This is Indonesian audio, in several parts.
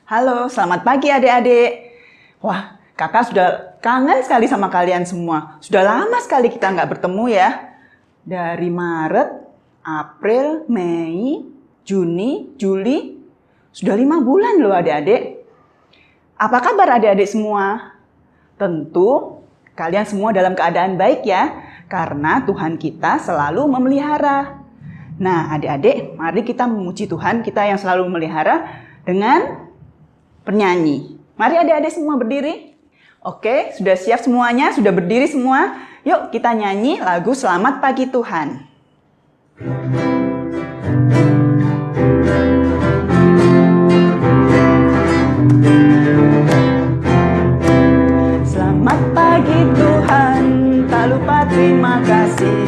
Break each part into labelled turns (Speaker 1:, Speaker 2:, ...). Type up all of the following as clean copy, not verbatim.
Speaker 1: Halo, selamat pagi adik-adik. Wah, kakak sudah kangen sekali sama kalian semua. Sudah lama sekali kita nggak bertemu ya. Dari Maret, April, Mei, Juni, Juli. Sudah 5 bulan loh adik-adik. Apa kabar adik-adik semua? Tentu kalian semua dalam keadaan baik ya. Karena Tuhan kita selalu memelihara. Nah adik-adik, mari kita memuji Tuhan kita yang selalu memelihara dengan bernyanyi. Mari adik-adik semua berdiri. Oke, sudah siap semuanya? Sudah berdiri semua? Yuk kita nyanyi lagu Selamat Pagi Tuhan. Selamat pagi Tuhan, tak lupa terima kasih.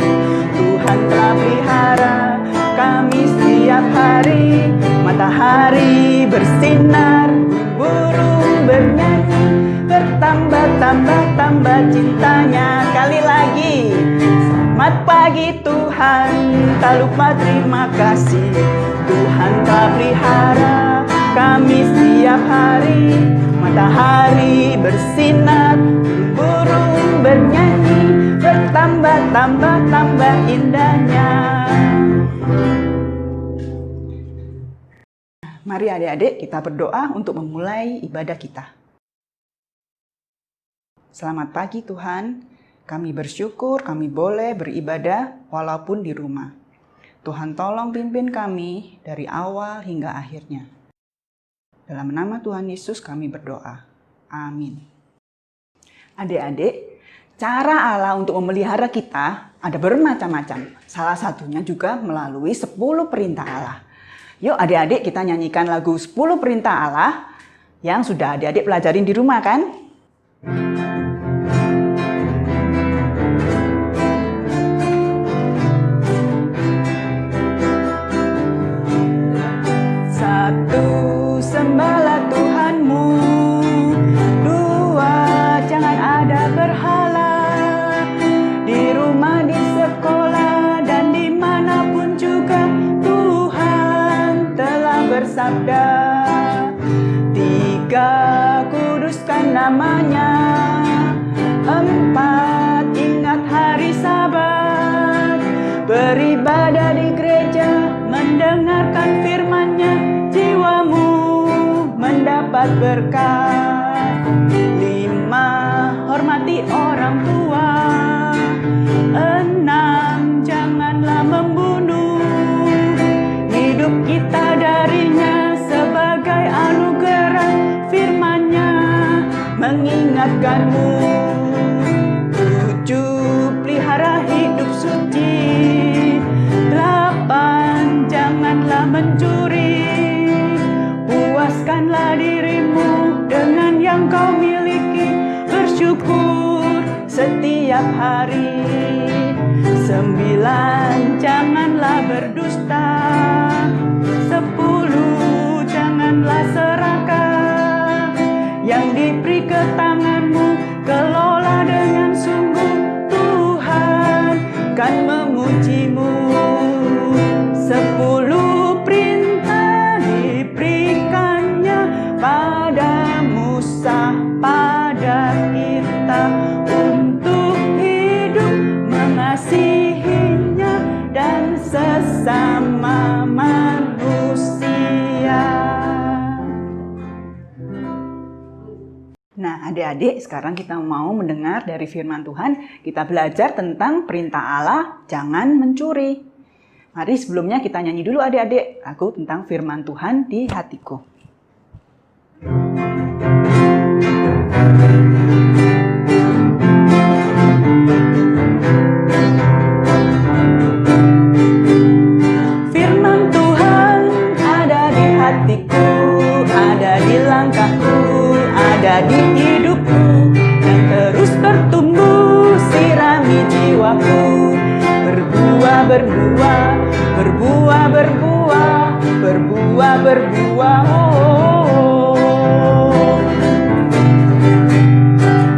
Speaker 1: Tuhan telah pelihara kami setiap hari. Matahari bersinar, burung bernyanyi, bertambah-tambah cintanya. Kali lagi. Selamat pagi Tuhan, tak lupa terima kasih. Tuhan telah pelihara kami setiap hari. Matahari bersinar, burung bernyanyi, bertambah-tambah indahnya. Mari adik-adik kita berdoa untuk memulai ibadah kita. Selamat pagi Tuhan, kami bersyukur kami boleh beribadah walaupun di rumah. Tuhan tolong pimpin kami dari awal hingga akhirnya. Dalam nama Tuhan Yesus kami berdoa. Amin. Adik-adik, cara Allah untuk memelihara kita ada bermacam-macam. Salah satunya juga melalui 10 perintah Allah. Yuk adik-adik kita nyanyikan lagu 10 perintah Allah yang sudah adik-adik pelajarin di rumah kan? Satu, sembahlah Tuhanmu. Dua, jangan ada berhala. Di rumah, di sekolah, dan dimanapun juga Tuhan telah bersabda. Tiga, kuduskan namanya. Empat, ingat hari Sabat. Beribadah di gereja, mendengarkan firman-Nya, jiwamu mendapat berkat. 5, hormati orang tua. 6, janganlah membunuh. Hidup kita darinya sebagai anugerah, firman-Nya mengingatkanmu. 7, pelihara hidup suci. 8, janganlah mencuri. Puaskanlah dirimu dengan yang kau miliki. Bersyukur setiap hari. 9, janganlah berdusta. 10, janganlah serakah. Yang diberi ke tanganmu, kelola dengan sungguh. Tuhan kan memujimu. 10 perintah diberikannya pada Musa, pada kita untuk hidup mengasihinya dan sesama manusia. Nah adik-adik, sekarang kita mau mendengar dari firman Tuhan. Kita belajar tentang perintah Allah, jangan mencuri. Mari sebelumnya kita nyanyi dulu adik-adik lagu tentang firman Tuhan di hatiku. Firman Tuhan ada di hatiku, ada di langkahku, ada di hidupku, dan terus bertumbuh sirami jiwaku. Berbuah, berbuah, berbuah, berbuah, berbuah, berbuah. Oh.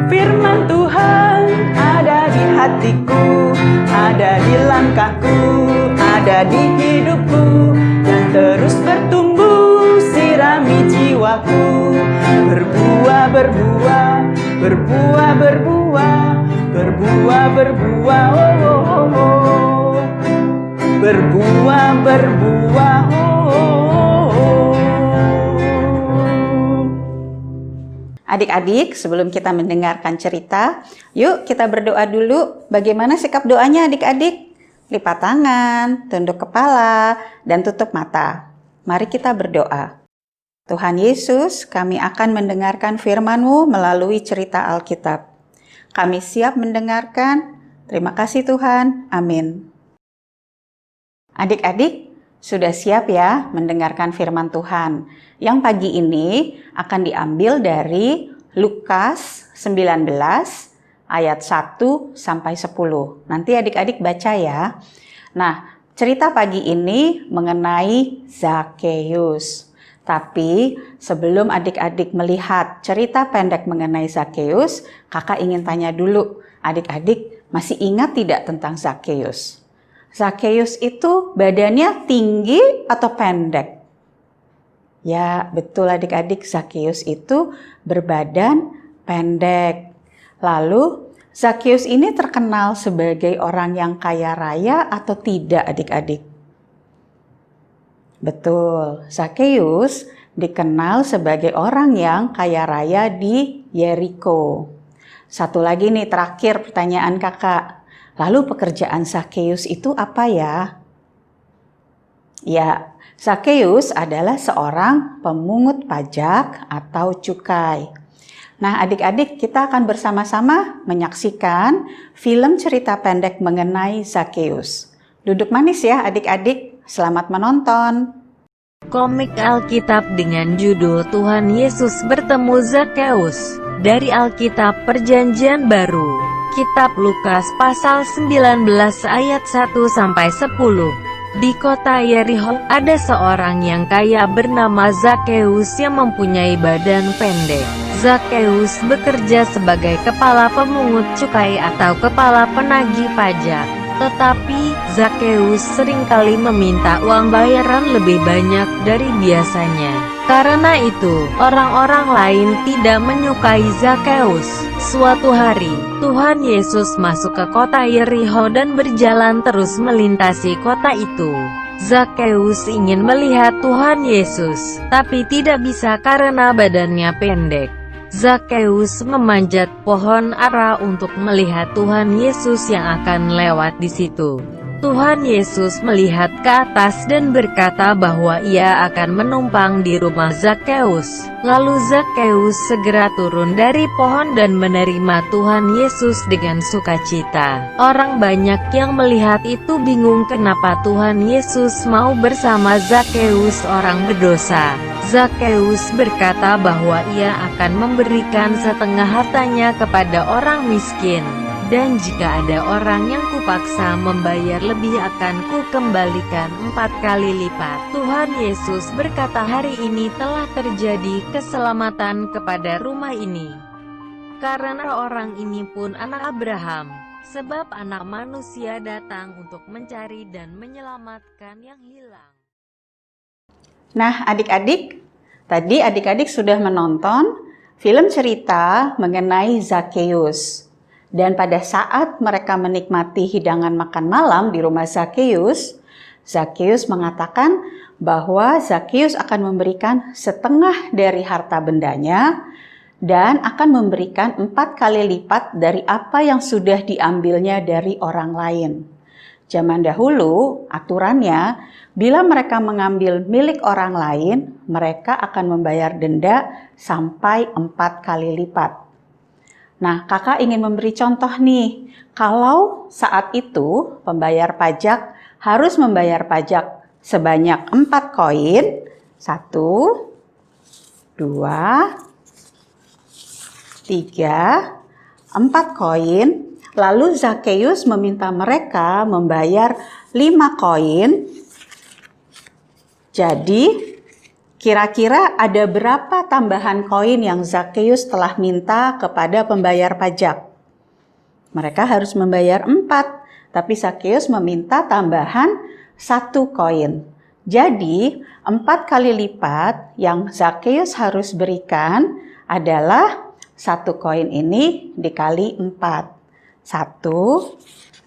Speaker 1: Firman Tuhan ada di hatiku, ada di langkahku, ada di hidupku, dan terus bertumbuh sirami jiwaku. berbuah, berbuah, berbuah, berbuah, oh, oh, oh, oh. Berbuah, berbuah, oh, oh, oh. Adik-adik, sebelum kita mendengarkan cerita, yuk kita berdoa dulu. Bagaimana sikap doanya adik-adik? Lipat tangan, tunduk kepala, dan tutup mata. Mari kita berdoa. Tuhan Yesus, kami akan mendengarkan firman-Mu melalui cerita Alkitab. Kami siap mendengarkan. Terima kasih Tuhan. Amin. Adik-adik, sudah siap ya mendengarkan firman Tuhan? Yang pagi ini akan diambil dari Lukas 19 ayat 1 sampai 10. Nanti adik-adik baca ya. Nah, cerita pagi ini mengenai Zakheus. Tapi sebelum adik-adik melihat cerita pendek mengenai Zakheus, kakak ingin tanya dulu, adik-adik masih ingat tidak tentang Zakheus? Zakheus itu badannya tinggi atau pendek? Ya, betul adik-adik, Zakheus itu berbadan pendek. Lalu, Zakheus ini terkenal sebagai orang yang kaya raya atau tidak adik-adik? Betul, Zakheus dikenal sebagai orang yang kaya raya di Yeriko. Satu lagi nih, terakhir pertanyaan kakak. Lalu pekerjaan Zakheus itu apa ya? Ya, Zakheus adalah seorang pemungut pajak atau cukai. Nah, adik-adik kita akan bersama-sama menyaksikan film cerita pendek mengenai Zakheus. Duduk manis ya adik-adik, selamat menonton.
Speaker 2: Komik Alkitab dengan judul Tuhan Yesus bertemu Zakheus, dari Alkitab Perjanjian Baru. Kitab Lukas pasal 19 ayat 1-10. Di kota Yeriho, ada seorang yang kaya bernama Zakheus yang mempunyai badan pendek. Zakheus bekerja sebagai kepala pemungut cukai atau kepala penagih pajak. Tetapi, Zakheus seringkali meminta uang bayaran lebih banyak dari biasanya. Karena itu, orang-orang lain tidak menyukai Zakheus. Suatu hari, Tuhan Yesus masuk ke kota Yeriho dan berjalan terus melintasi kota itu. Zakheus ingin melihat Tuhan Yesus, tapi tidak bisa karena badannya pendek. Zakheus memanjat pohon ara untuk melihat Tuhan Yesus yang akan lewat di situ. Tuhan Yesus melihat ke atas dan berkata bahwa ia akan menumpang di rumah Zakheus. Lalu Zakheus segera turun dari pohon dan menerima Tuhan Yesus dengan sukacita. Orang banyak yang melihat itu bingung kenapa Tuhan Yesus mau bersama Zakheus, orang berdosa. Zakheus berkata bahwa ia akan memberikan setengah hartanya kepada orang miskin. Dan jika ada orang yang kupaksa membayar lebih, akan kukembalikan 4 kali lipat. Tuhan Yesus berkata, hari ini telah terjadi keselamatan kepada rumah ini. Karena orang ini pun anak Abraham. Sebab anak manusia datang untuk mencari dan menyelamatkan yang hilang.
Speaker 1: Nah adik-adik, tadi adik-adik sudah menonton film cerita mengenai Zakheus. Dan pada saat mereka menikmati hidangan makan malam di rumah Zakheus, Zakheus mengatakan bahwa Zakheus akan memberikan setengah dari harta bendanya dan akan memberikan 4 kali lipat dari apa yang sudah diambilnya dari orang lain. Zaman dahulu, aturannya, bila mereka mengambil milik orang lain, mereka akan membayar denda sampai 4 kali lipat. Nah, kakak ingin memberi contoh nih, kalau saat itu pembayar pajak harus membayar pajak sebanyak 4 koin, 1, 2, 3, 4 koin, lalu Zakheus meminta mereka membayar 5 koin, jadi kira-kira ada berapa tambahan koin yang Zakheus telah minta kepada pembayar pajak? Mereka harus membayar 4, tapi Zakheus meminta tambahan 1 koin. Jadi 4 kali lipat yang Zakheus harus berikan adalah
Speaker 3: 1 koin ini dikali 4. 1,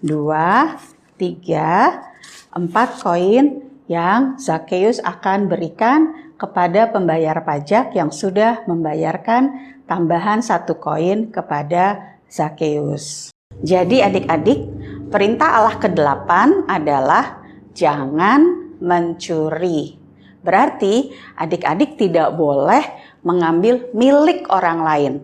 Speaker 3: 2, 3, 4 koin yang Zakheus akan berikan kepada pembayar pajak yang sudah membayarkan tambahan 1 koin kepada Zakheus. Jadi adik-adik, perintah Allah ke-8 adalah jangan mencuri. Berarti adik-adik tidak boleh mengambil milik orang lain.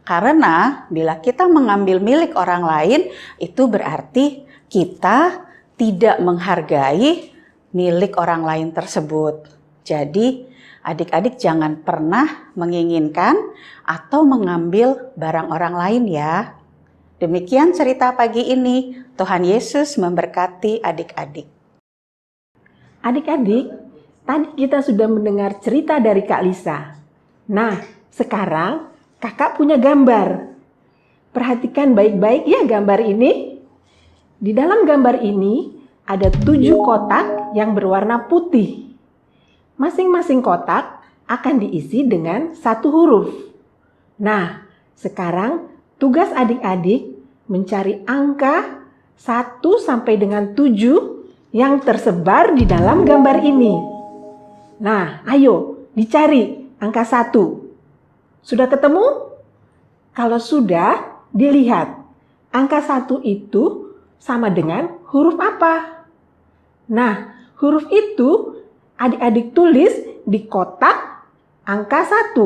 Speaker 3: Karena bila kita mengambil milik orang lain, itu berarti kita tidak menghargai milik orang lain tersebut. Jadi adik-adik jangan pernah menginginkan atau mengambil barang orang lain ya. Demikian cerita pagi ini. Tuhan Yesus memberkati adik-adik.
Speaker 4: Adik-adik, tadi kita sudah mendengar cerita dari Kak Lisa. Nah, sekarang Kakak punya gambar. Perhatikan baik-baik ya gambar ini. Di dalam gambar ini ada 7 kotak yang berwarna putih. Masing-masing kotak akan diisi dengan 1 huruf. Nah, sekarang tugas adik-adik mencari angka 1 sampai dengan 7 yang tersebar di dalam gambar ini. Nah, ayo dicari angka 1. Sudah ketemu? Kalau sudah, dilihat. Angka 1 itu sama dengan huruf apa? Nah, huruf itu adik-adik tulis di kotak angka 1.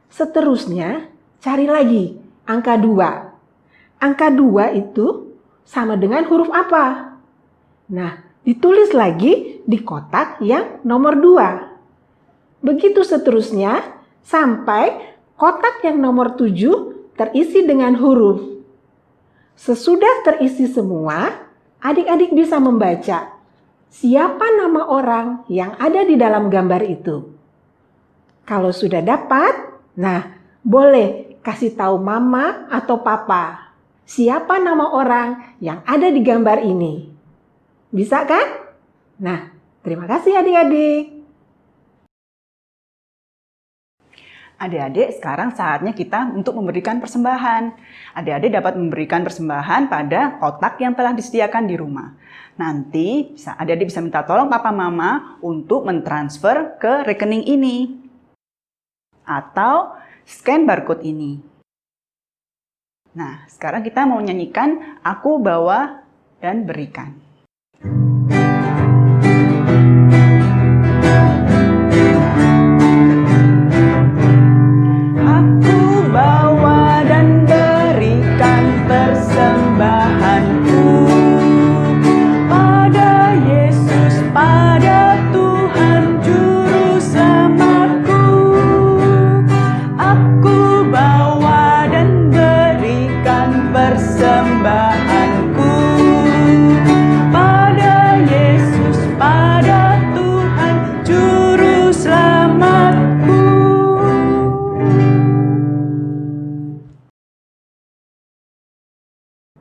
Speaker 4: Seterusnya, cari lagi angka 2. Angka 2 itu sama dengan huruf apa? Nah, ditulis lagi di kotak yang nomor 2. Begitu seterusnya, sampai kotak yang nomor 7 terisi dengan huruf. Sesudah terisi semua, adik-adik bisa membaca siapa nama orang yang ada di dalam gambar itu. Kalau sudah dapat, nah boleh kasih tahu mama atau papa siapa nama orang yang ada di gambar ini. Bisa kan? Nah, terima kasih adik-adik.
Speaker 1: Adik-adik, sekarang saatnya kita untuk memberikan persembahan. Adik-adik dapat memberikan persembahan pada kotak yang telah disediakan di rumah. Nanti adik-adik bisa minta tolong papa mama untuk mentransfer ke rekening ini. Atau scan barcode ini. Nah, sekarang kita mau nyanyikan Aku Bawa dan Berikan.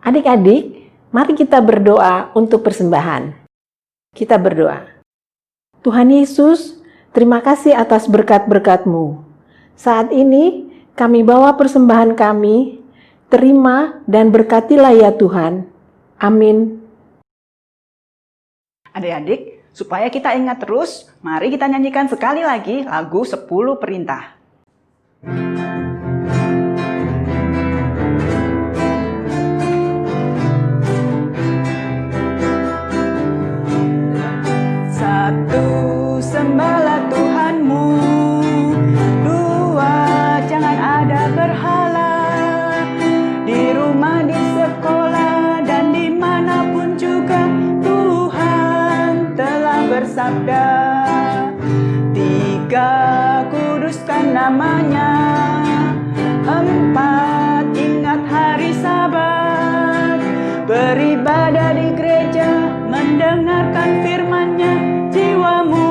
Speaker 4: Adik-adik, mari kita berdoa untuk persembahan. Kita berdoa. Tuhan Yesus, terima kasih atas berkat-berkat-Mu. Saat ini kami bawa persembahan kami, terima dan berkatilah ya Tuhan. Amin.
Speaker 1: Adik-adik, supaya kita ingat terus, mari kita nyanyikan sekali lagi lagu 10 Perintah. Sembahlah Tuhanmu. 2, jangan ada berhala. Di rumah, di sekolah, dan dimanapun juga Tuhan telah bersabda. 3, kuduskan namanya. 4, ingat hari Sabat. Beribadah di gereja, mendengarkan firman-Nya, jiwamu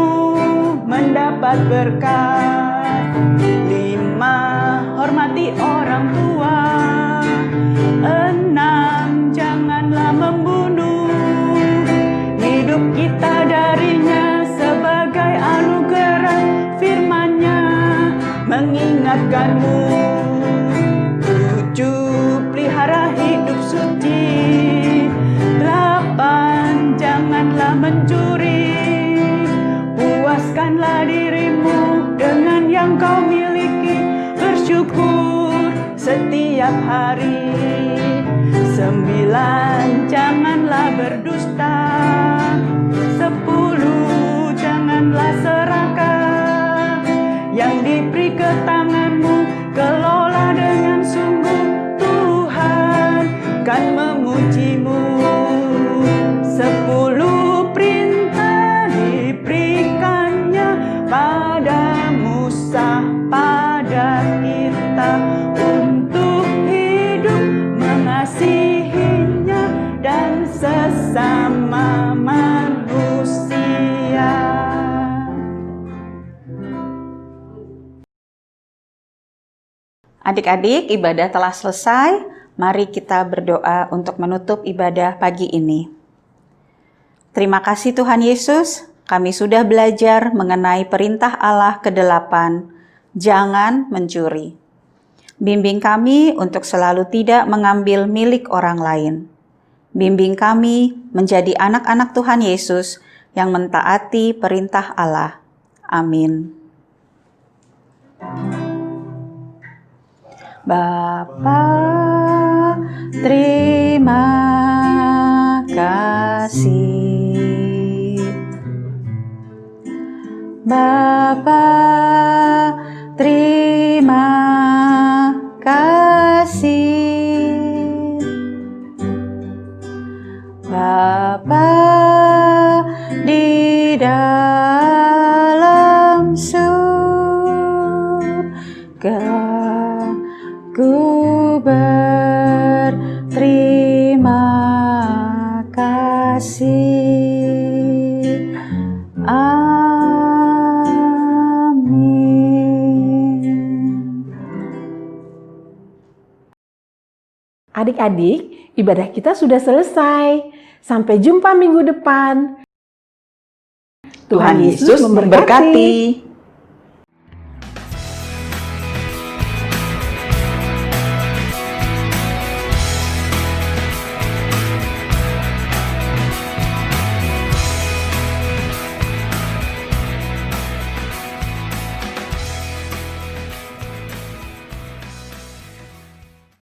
Speaker 1: mendapat berkat. 5, hormati orang tua. 6, janganlah membunuh. Hidup kita darinya sebagai anugerah, firman-Nya mengingatkanmu. setiap hari. 9, janganlah berdusta. 10, janganlah serakah. Yang diberi ke tanganmu, kelola dengan sungguh. Tuhan kan memujimu. 10 perintah diberikannya pada Musa, pada kita, untuk hidup mengasihinya dan sesama manusia.
Speaker 3: Adik-adik, ibadah telah selesai. Mari kita berdoa untuk menutup ibadah pagi ini. Terima kasih Tuhan Yesus, kami sudah belajar mengenai perintah Allah ke-8, jangan mencuri. Bimbing kami untuk selalu tidak mengambil milik orang lain. Bimbing kami menjadi anak-anak Tuhan Yesus yang mentaati perintah Allah. Amin. Bapa, terima kasih. Bapa, terima kasih. Bapa di dalam surga, ku berterima kasih.
Speaker 4: Adik-adik, ibadah kita sudah selesai. Sampai jumpa minggu depan.
Speaker 1: Tuhan Yesus memberkati.